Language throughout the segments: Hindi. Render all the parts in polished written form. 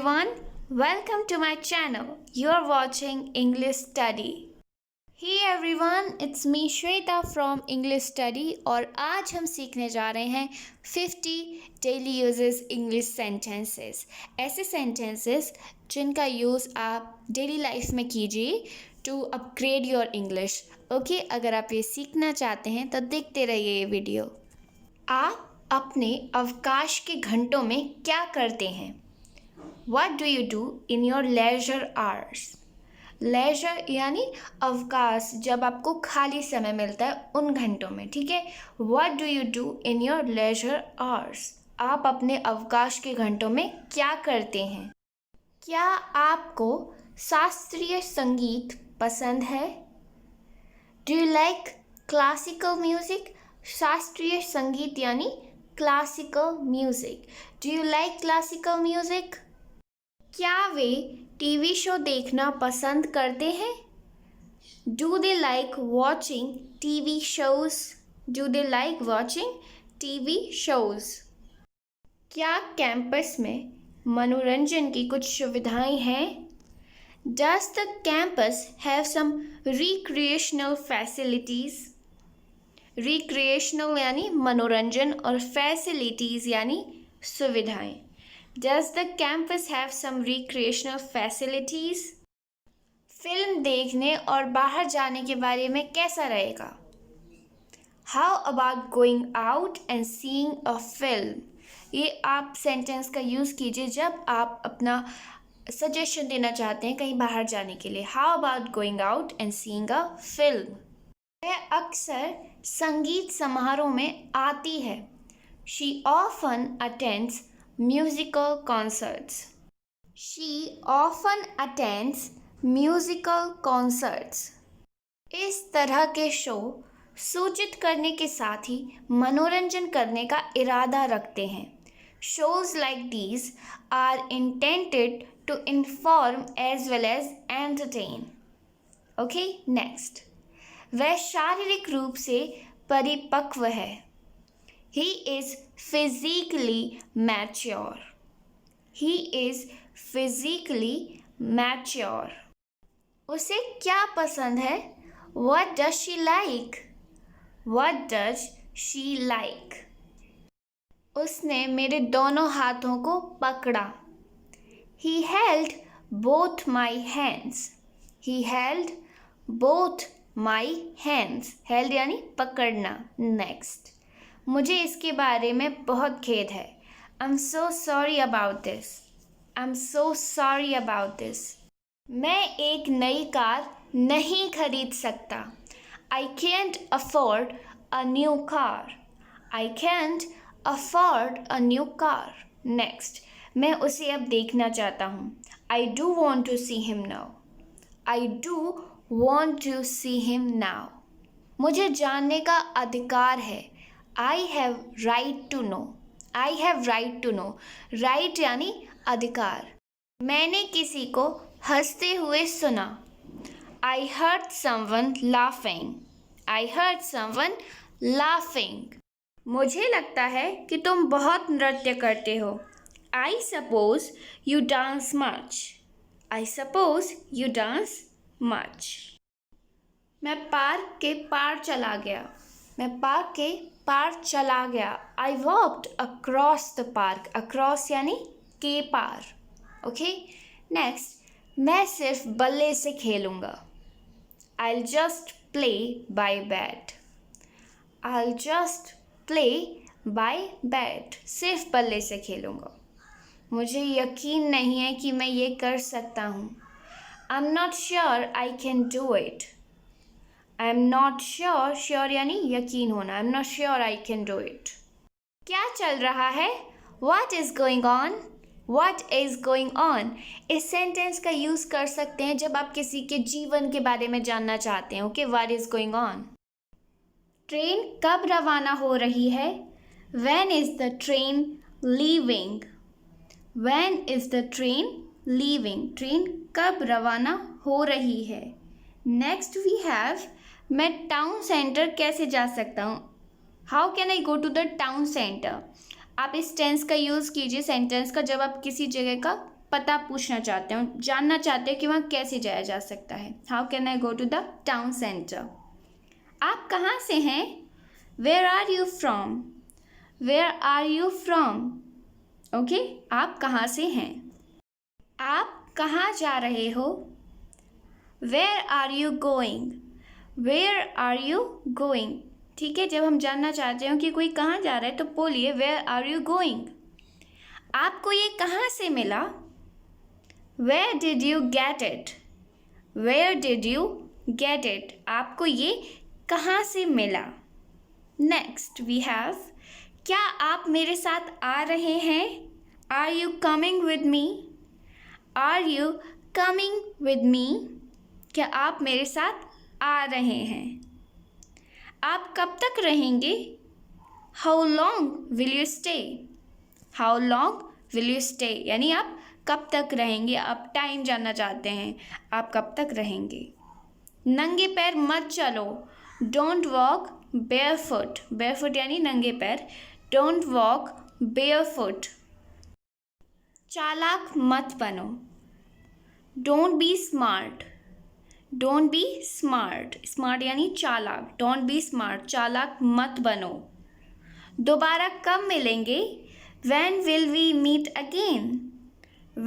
everyone, welcome to my channel. You're watching English Study. Hey everyone, it's me Shweta from English Study और आज हम सीखने जा रहे हैं 50 डेली यूजेस इंग्लिश सेंटेंसेस। ऐसे सेंटेंसेस जिनका यूज़ आप डेली लाइफ में कीजिए to upgrade your English. Okay, अगर आप ये सीखना चाहते हैं तो देखते रहिए ये वीडियो। आप अपने अवकाश के घंटों में क्या करते हैं? What do you do in your leisure hours? Leisure यानी अवकाश, जब आपको खाली समय मिलता है उन घंटों में, ठीक है। What do you do in your leisure hours? आप अपने अवकाश के घंटों में क्या करते हैं? क्या आपको शास्त्रीय संगीत पसंद है? Do you like classical music? शास्त्रीय संगीत यानी classical music. Do you like classical music? क्या वे टीवी शो देखना पसंद करते हैं? Do they like watching TV shows? Do they like watching TV shows? क्या कैंपस में मनोरंजन की कुछ सुविधाएं हैं? Does the campus have some recreational facilities? Recreational यानी मनोरंजन और फैसिलिटीज़ यानी सुविधाएं। Does the campus have some recreational facilities? Film देखने और बाहर जाने के बारे में कैसा रहेगा? How about going out and seeing a film? ये आप सेंटेंस का यूज़ कीजिए जब आप अपना सजेशन देना चाहते हैं कहीं बाहर जाने के लिए। How about going out and seeing a film? वह अक्सर संगीत समारोह में आती है। She often attends musical concerts. She often attends musical concerts. इस तरह के शो सूचित करने के साथ ही मनोरंजन करने का इरादा रखते हैं। Shows like these are intended to inform as well as entertain. Okay, next. वह शारीरिक रूप से परिपक्व है। He is physically mature. He is physically mature. उसे क्या पसंद है? What does she like? What does she like? उसने मेरे दोनों हाथों को पकड़ा। He held both my hands. He held both my hands. held यानी पकड़ना। नेक्स्ट, मुझे इसके बारे में बहुत खेद है। I'm so sorry about this. I'm so sorry about this. मैं एक नई कार नहीं खरीद सकता। I can't afford a new car. I can't afford a new car. Next, मैं उसे अब देखना चाहता हूँ। I do want to see him now. I do want to see him now. मुझे जानने का अधिकार है। I have right to know. I have right to know. Right यानी अधिकार। मैंने किसी को हंसते हुए सुना। I heard someone laughing. I heard someone laughing. मुझे लगता है कि तुम बहुत नृत्य करते हो। I suppose you dance much. I suppose you dance much. मैं पार्क के पार चला गया। मैं पार्क के पार चला गया। I walked across the park. Across यानी के पार। ओके, नेक्स्ट, मैं सिर्फ बल्ले से खेलूँगा। I'll just play by bat. I'll just play by bat. सिर्फ बल्ले से खेलूँगा। मुझे यकीन नहीं है कि मैं ये कर सकता हूँ। I'm not sure I can do it. I'm not sure. Sure यानी यकीन होना। I'm not sure I can do it. क्या चल रहा है? What is going on? What is going on? इस सेंटेंस का यूज़ कर सकते हैं जब आप किसी के जीवन के बारे में जानना चाहते हैं। Okay, what is going on? Train कब रवाना हो रही है? When is the train leaving? When is the train leaving? Train कब रवाना हो रही है? नेक्स्ट वी हैव, मैं टाउन सेंटर कैसे जा सकता हूँ? How can I go to the town centre? आप इस टेंस का यूज़ कीजिए सेंटेंस का जब आप किसी जगह का पता पूछना चाहते हो, जानना चाहते हो कि वहाँ कैसे जाया जा सकता है। How can I go to the town centre? आप कहाँ से हैं? Where are you from? Where are you from? Okay, आप कहाँ से हैं? आप कहाँ जा रहे हो? Where are you going? Where are you going? ठीक है, जब हम जानना चाहते हो कि कोई कहाँ जा रहा है तो बोलिए वेयर आर यू गोइंग। आपको ये कहाँ से मिला? Where did you get it? Where did you get it? आपको ये कहाँ से मिला? नेक्स्ट वी हैव, क्या आप मेरे साथ आ रहे हैं? Are you coming with me? Are you coming with me? क्या आप मेरे साथ आ रहे हैं? आप कब तक रहेंगे? How long will you stay? How long will you stay? यानी आप कब तक रहेंगे, आप टाइम जानना चाहते हैं, आप कब तक रहेंगे। नंगे पैर मत चलो, डोंट वॉक बेयरफुट। बेयरफुट यानी नंगे पैर, डोंट वॉक बेयरफुट। चालाक मत बनो, don't be smart. Don't be smart, smart यानी चालाक, डोंट बी स्मार्ट, चालाक मत बनो। दोबारा कब मिलेंगे? When will we meet again?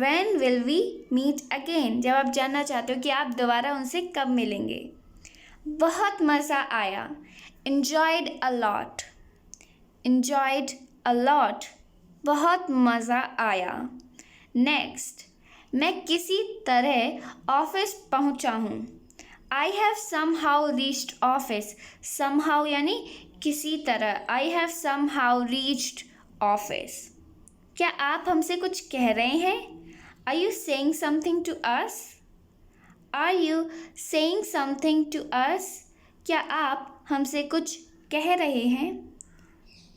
When will we meet again? जब आप जानना चाहते हो कि आप दोबारा उनसे कब मिलेंगे। बहुत मज़ा आया, enjoyed a lot. enjoyed a lot, बहुत मज़ा आया। नेक्स्ट, मैं किसी तरह ऑफिस पहुंचा हूँ। I have somehow reached office. somehow यानी किसी तरह, I have somehow reached office. क्या आप हमसे कुछ कह रहे हैं? Are you saying something to us? Are you saying something to us? क्या आप हमसे कुछ कह रहे हैं?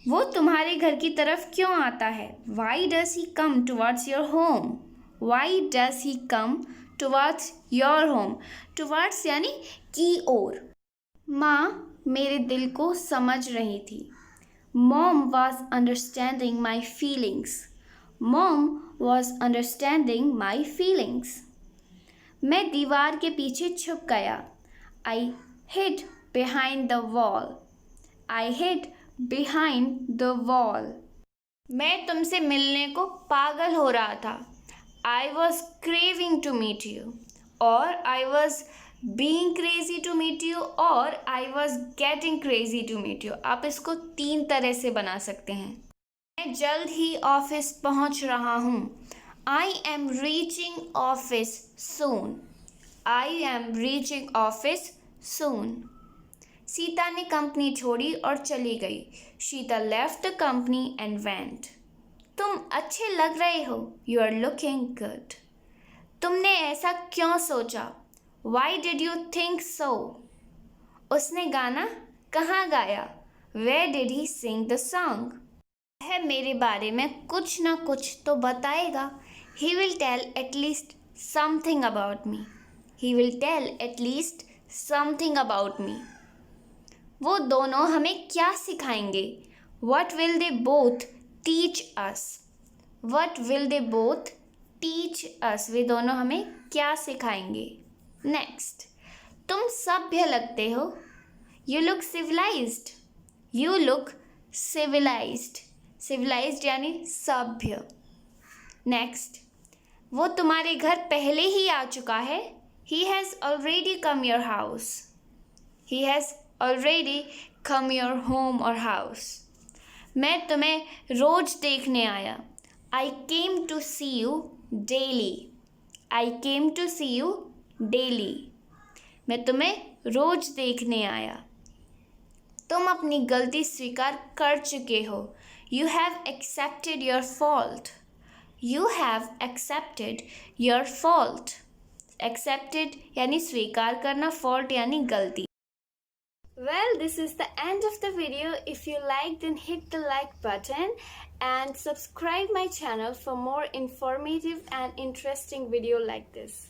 वो तुम्हारे घर की तरफ क्यों आता है? Why does he come towards your home? Why does he come towards your home? Towards यानी की ओर। माँ मेरे दिल को समझ रही थी। Mom was understanding my feelings. Mom was understanding my feelings. मैं दीवार के पीछे छुप गया। I hid behind the wall. I hid behind the wall. मैं तुमसे मिलने को पागल हो रहा था। I was craving to meet you. और I was being crazy to meet you, और I was getting crazy to meet you. आप इसको 3 तरह से बना सकते हैं। मैं जल्द ही ऑफिस पहुंच रहा हूँ। I am reaching office soon. I am reaching office soon. Sita ने कंपनी छोड़ी और चली गई। शीता left the company and went. तुम अच्छे लग रहे हो। You are looking good. तुमने ऐसा क्यों सोचा? Why did you think so? उसने गाना कहाँ गाया? Where did he sing the song? वह मेरे बारे में कुछ ना कुछ तो बताएगा। He will tell at least something about me. He will tell at least something about me. वो दोनों हमें क्या सिखाएंगे? What will they both teach us? What will they both teach us? वे दोनों हमें क्या सिखाएंगे? Next, तुम सभ्य लगते हो। You look civilized. You look civilized. Civilized यानी सभ्य। Next, वो तुम्हारे घर पहले ही आ चुका है। He has already come your house. He has already come your home or house. मैं तुम्हें रोज देखने आया। I came to see you daily. I came to see you daily. मैं तुम्हें रोज देखने आया। तुम अपनी गलती स्वीकार कर चुके हो। You have accepted your fault. You have accepted your fault. Accepted यानी स्वीकार करना, fault यानी गलती। Well, this is the end of the video. If you liked, then hit the like button and subscribe my channel for more informative and interesting video like this.